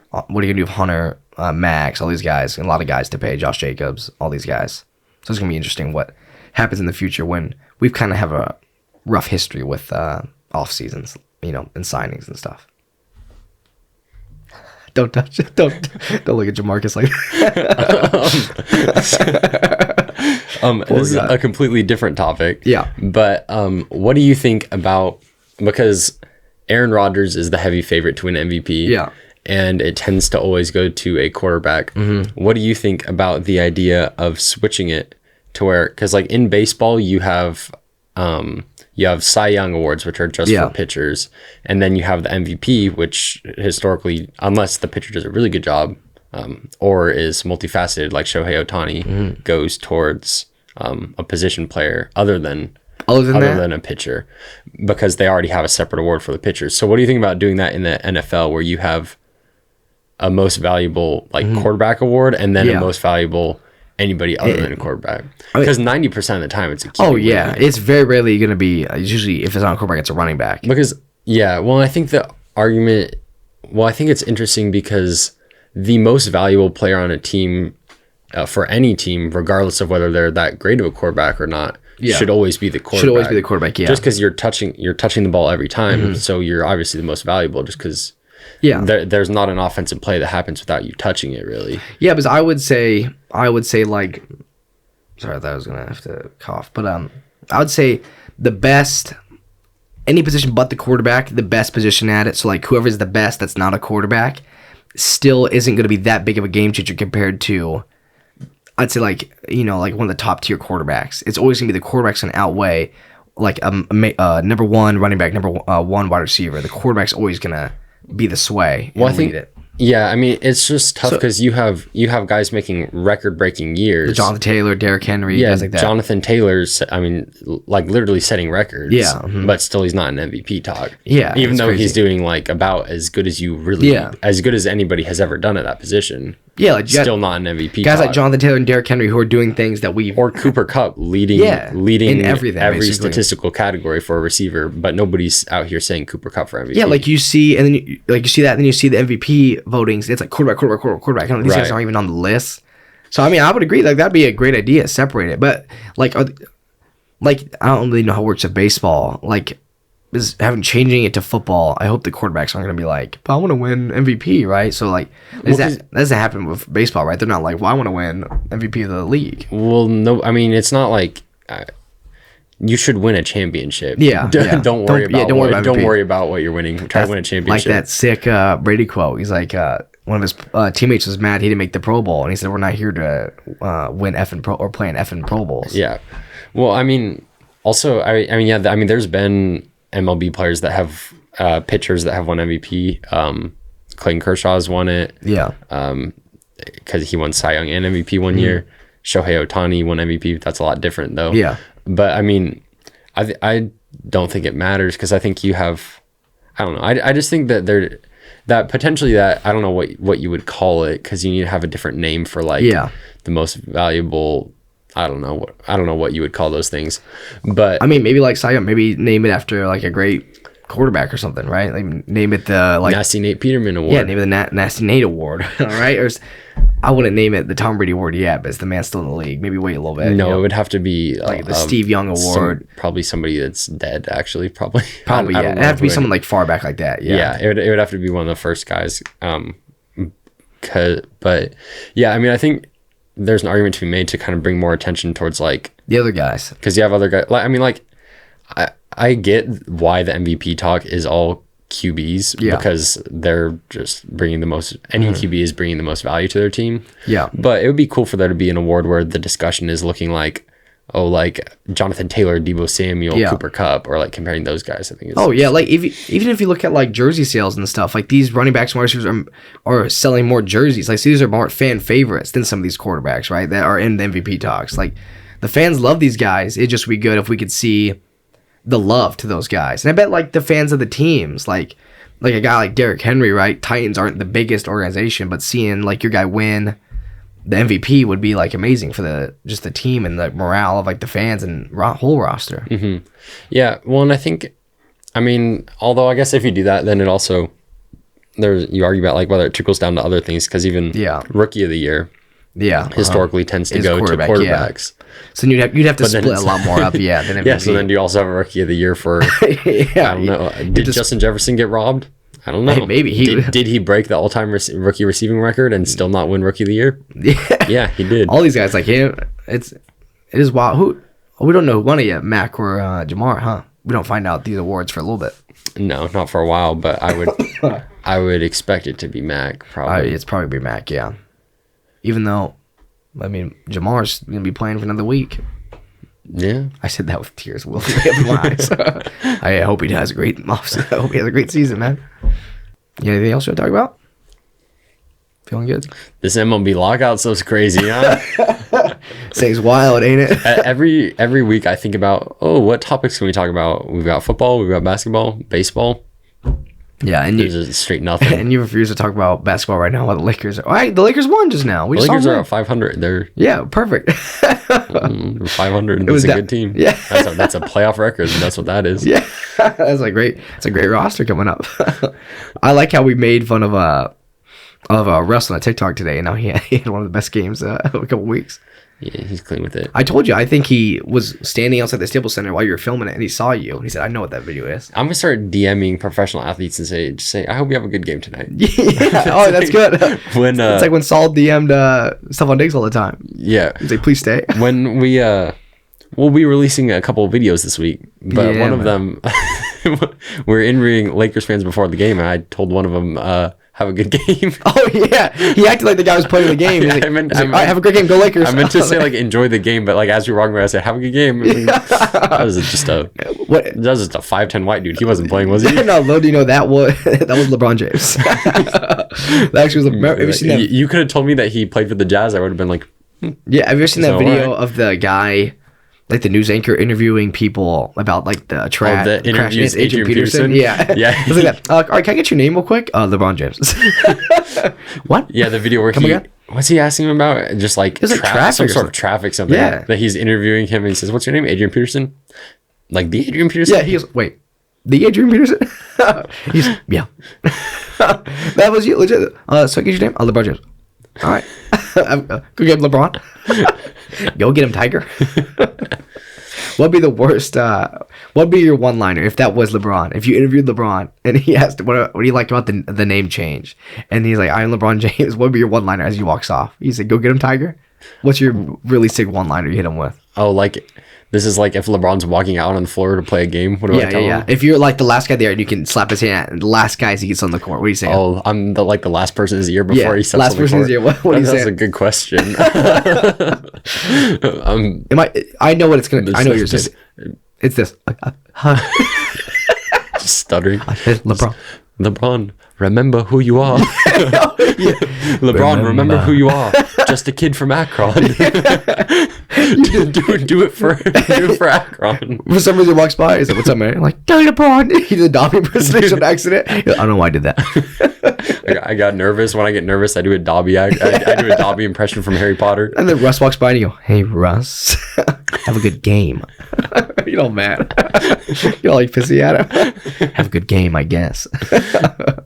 What are you gonna do with Hunter, Max, all these guys, and a lot of guys to pay, Josh Jacobs, all these guys. So it's gonna be interesting what happens in the future when we've kind of have a rough history with off seasons, and signings and stuff. Don't touch it. Don't look at Jamarcus like that. This is a completely different topic. Yeah. But what do you think about, because Aaron Rodgers is the heavy favorite to win MVP. Yeah. And it tends to always go to a quarterback. What do you think about the idea of switching it to where, because like in baseball you have Cy Young awards, which are just for pitchers, and then you have the MVP, which historically, unless the pitcher does a really good job, or is multifaceted like Shohei Ohtani, goes towards a position player other than a pitcher, because they already have a separate award for the pitchers. So what do you think about doing that in the NFL, where you have a most valuable quarterback award and then a most valuable anybody other than a quarterback? Because 90% of the time it's a QB. Oh yeah, winner. It's very rarely going to be. Usually, if it's not a quarterback, it's a running back. Because I think the argument. Well, I think it's interesting because the most valuable player on a team, for any team, regardless of whether they're that great of a quarterback or not, should always be the quarterback. Should always be the quarterback. Yeah. Just because you're touching the ball every time, so you're obviously the most valuable. Just because. Yeah, there's not an offensive play that happens without you touching it, really. Yeah, because I would say like, sorry, I thought I was gonna have to cough, but I would say the best, any position but the quarterback, the best position at it. So like whoever's the best that's not a quarterback, still isn't going to be that big of a game changer compared to, I'd say like like one of the top tier quarterbacks. It's always gonna be the quarterback's gonna outweigh like number one running back, number one wide receiver. The quarterback's always gonna be the sway. Well, I think it's just tough because you have guys making record-breaking years. Jonathan Taylor, Derrick Henry, guys like that. Jonathan Taylor's, like literally setting records. Yeah, but still he's not an MVP talk. Yeah, even though he's doing like about as good as as good as anybody has ever done at that position. Yeah, like still not an MVP. Guys like Jonathan Taylor and Derrick Henry who are doing things that we or Cooper Kupp leading in everything, every basically. statistical category for a receiver, but nobody's out here saying Cooper Kupp for MVP. Yeah, like you see, and then you see that, and then you see the MVP votings. It's like quarterback. These guys aren't even on the list. So I mean, I would agree. Like that'd be a great idea, separate it. But like, I don't really know how it works at baseball. Like, changing it to football, I hope the quarterbacks aren't going to be like, but I want to win MVP, right? So, like, that doesn't happen with baseball, right? They're not like, well, I want to win MVP of the league. Well, no, I mean, it's not like you should win a championship. Yeah. Don't worry about what you're winning. Try to win a championship. Like that sick Brady quote. He's like, one of his teammates was mad he didn't make the Pro Bowl, and he said, we're not here to win effing Pro or play in effing Pro Bowls. Yeah. Well, I mean, also, I mean, there's been MLB players that have pitchers that have won MVP. Clayton Kershaw's won it. Yeah. Because he won Cy Young and MVP one year. Shohei Ohtani won MVP. That's a lot different though. Yeah. But I mean, I don't think it matters because I think you have, I don't know. I just think that that potentially that, I don't know what you would call it because you need to have a different name for like the most valuable. I don't know what you would call those things, but I mean, maybe like Cy Young, maybe name it after like a great quarterback or something, right? Like name it the like Nasty Nate Peterman Award. Yeah, name it the Nasty Nate Award. All right, or I wouldn't name it the Tom Brady Award yet, but it's the man still in the league. Maybe wait a little bit. No, it would have to be like the Steve Young Award. Probably somebody that's dead. Actually, probably. Yeah, it'd have to be someone like far back like that. Yeah, it would have to be one of the first guys. But yeah, I mean, I think there's an argument to be made to kind of bring more attention towards like the other guys, because you have other guys. Like, I mean, like I get why the MVP talk is all QBs because they're just bringing the most. Any QB is bringing the most value to their team. Yeah, but it would be cool for there to be an award where the discussion is looking like, oh, like Jonathan Taylor, Deebo Samuel, Cooper Kupp, or like comparing those guys. I think. Like even if you look at like jersey sales and stuff, like these running backs and wide receivers are selling more jerseys. Like these are more fan favorites than some of these quarterbacks, right? That are in the MVP talks. Like the fans love these guys. It'd just be good if we could see the love to those guys. And I bet like the fans of the teams, like a guy like Derrick Henry, right? Titans aren't the biggest organization, but seeing like your guy win the MVP would be like amazing for the team and the morale of like the fans and whole roster. Mm-hmm. Yeah, well, and I think, I mean, although I guess if you do that, then it also you argue about like whether it trickles down to other things because even Rookie of the Year, historically tends to go to quarterbacks. Yeah. So you'd have to split a lot more up, than MVP. Yeah. So then do you also have a Rookie of the Year for? I don't know. Did Justin Jefferson get robbed? I don't know. Maybe did he break the all-time rookie receiving record and still not win Rookie of the Year? Yeah, he did. All these guys like him. It is wild. We don't know who won it yet, Mac or Jamar, huh? We don't find out these awards for a little bit. No, not for a while, but I would expect it to be Mac probably. It's probably be Mac, yeah. Even though, I mean, Jamar's gonna be playing for another week. Yeah, I said that with tears welling in my eyes. I hope he has a great offseason. I hope he has a great season, man. You got anything else you want to talk about? Feeling good? This MLB lockout stuff's crazy, huh? Say's wild, ain't it? Every week I think about, what topics can we talk about? We've got football, we've got basketball, baseball. Yeah, and there's just straight nothing. And you refuse to talk about basketball right now while the Lakers are... All right, the Lakers won just now. The Lakers are at 500. They're... Yeah, perfect. 500. It's a good team. Yeah. That's a playoff record. That's what that is. Yeah. That's a great roster coming up. I like how we made fun of Russell on TikTok today, and now he had one of the best games of a couple weeks. Yeah, he's clean with it. I told you, I think he was standing outside the Staples Center while you were filming it, and he saw you, and he said, I know what that video is. I'm going to start DMing professional athletes and say, I hope you have a good game tonight. Yeah. Oh, that's good. It's like when Saul DM'd Stephon Diggs all the time. Yeah. He's like, please stay. When we'll be releasing a couple of videos this week, but one of them, we're interviewing Lakers fans before the game, and I told one of them, have a good game. Oh, yeah. He acted like the guy was playing the game. He's like, all right, have a great game. Go Lakers. I meant to say, like, enjoy the game, but, like, as we were walking around, I said, have a good game. I mean, that was just a 5'10" white dude. He wasn't playing, was he? No, do you know that was LeBron James. That actually was have you seen that? You could have told me that he played for the Jazz. I would have been like, Yeah, have you ever seen that video of the guy... like the news anchor interviewing people about like the trash. The interviews Adrian Peterson. Yeah. Yeah. It's like that. All right, can I get your name real quick? LeBron James. What? Yeah, the video where What's he asking him about? Just like traffic, some sort of traffic something. Yeah. That he's interviewing him and he says, "What's your name? Adrian Peterson?" Like the Adrian Peterson? Yeah, he goes, "Wait, the Adrian Peterson?" He's yeah. That was you, legit. So get your name? LeBron James. All right. Go get LeBron. Go get him, Tiger. What'd be the worst? What'd be your one-liner if that was LeBron? If you interviewed LeBron and he asked, "What do you like about the name change?" And he's like, "I'm LeBron James." What'd be your one-liner as he walks off? You say, "Go get him, Tiger." What's your really sick one-liner you hit him with? Oh, like this is like if LeBron's walking out on the floor to play a game. What do I tell him? If you're like the last guy there and you can slap his hand, and the last guy as he gets on the court, what do you say? Oh, I'm the last person in his ear before he steps on the court. Last person in his ear. What do you say? That's a good question. I know what it's gonna. I know what you're saying. It's this. Just stuttering. LeBron, remember who you are. LeBron, remember who you are. Just a kid from Akron. do it for Akron. For some reason, he walks by. He's like, "What's up, man?" I'm like, "Hey, LeBron." He did a Dobby impersonation on accident. I don't know why I did that. I got nervous. When I get nervous, I do a Dobby. I do a Dobby impression from Harry Potter. And then Russ walks by and you go, "Hey, Russ, have a good game." You know, man. You're like pissy at him. Have a good game, I guess.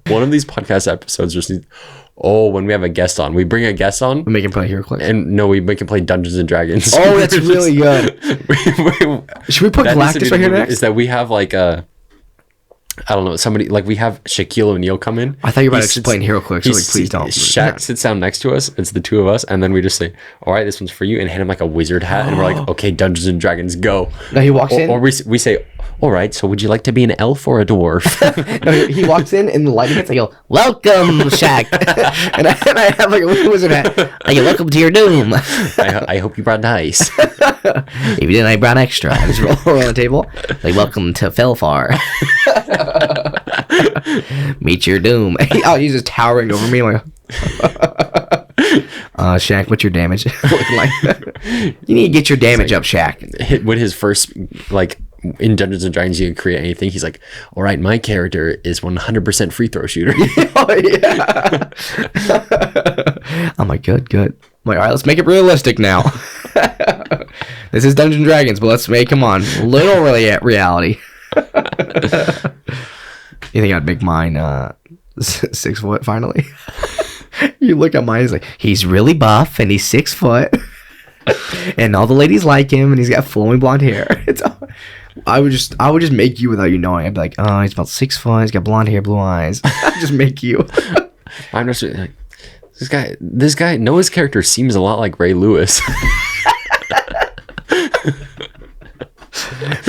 One of these podcast episodes just needs. Oh, when we have a guest on, we bring a guest on. We make him play HeroClix. And no, we make him play Dungeons and Dragons. Oh, that's really good. Should we put Galactus right here next? Is that we have like a, I don't know, somebody like we have Shaquille O'Neal come in. I thought you were about to explain HeroClix. So like, please don't. Shaq sits down next to us. It's the two of us, and then we just say, "All right, this one's for you," and hand him like a wizard hat, and we're like, "Okay, Dungeons and Dragons, go." No, he walks in, or we say, "All right, so would you like to be an elf or a dwarf?" No, he walks in and the lighting hits. I go, "Welcome, Shaq," and I have like a wizard hat. I go, "Welcome to your doom." I hope you brought dice. If you didn't, I brought extra. I just roll on the table. Like, "Welcome to Felfar." Meet your doom. He's just towering over me like. Shaq, what's your damage looking like? You need to get your damage up, Shaq. Hit with his first like. In Dungeons and Dragons, you can create anything. He's like, "All right, my character is 100% free throw shooter." Oh, yeah. I'm like, good. I'm like, all right, let's make it realistic now. This is Dungeons and Dragons, but let's make, come on, little reality. You think I'd make mine 6 foot finally? You look at mine, he's like, he's really buff and he's 6 foot. And all the ladies like him and he's got flowing blonde hair. I would just make you without you knowing. I'd be like, "Oh, he's about 6 foot. He's got blonde hair, blue eyes." I'd just make you. I'm just like, this guy. Noah's character seems a lot like Ray Lewis.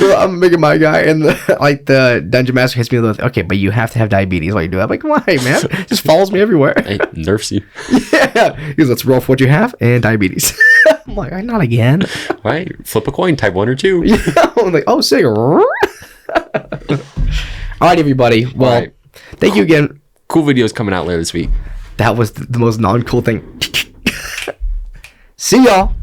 I'm making my guy, and the dungeon master hits me with, "Okay, but you have to have diabetes while you do that." I'm like, "Why, man? Just follows me everywhere." He nerfs you. Yeah. He goes, "Let's roll for what you have and diabetes." I'm like, "Not again." Right? Flip a coin, type 1 or 2. Yeah. I'm like, "Oh, sick." All right, everybody. Well, thank you again. Cool videos coming out later this week. That was the most non-cool thing. See y'all.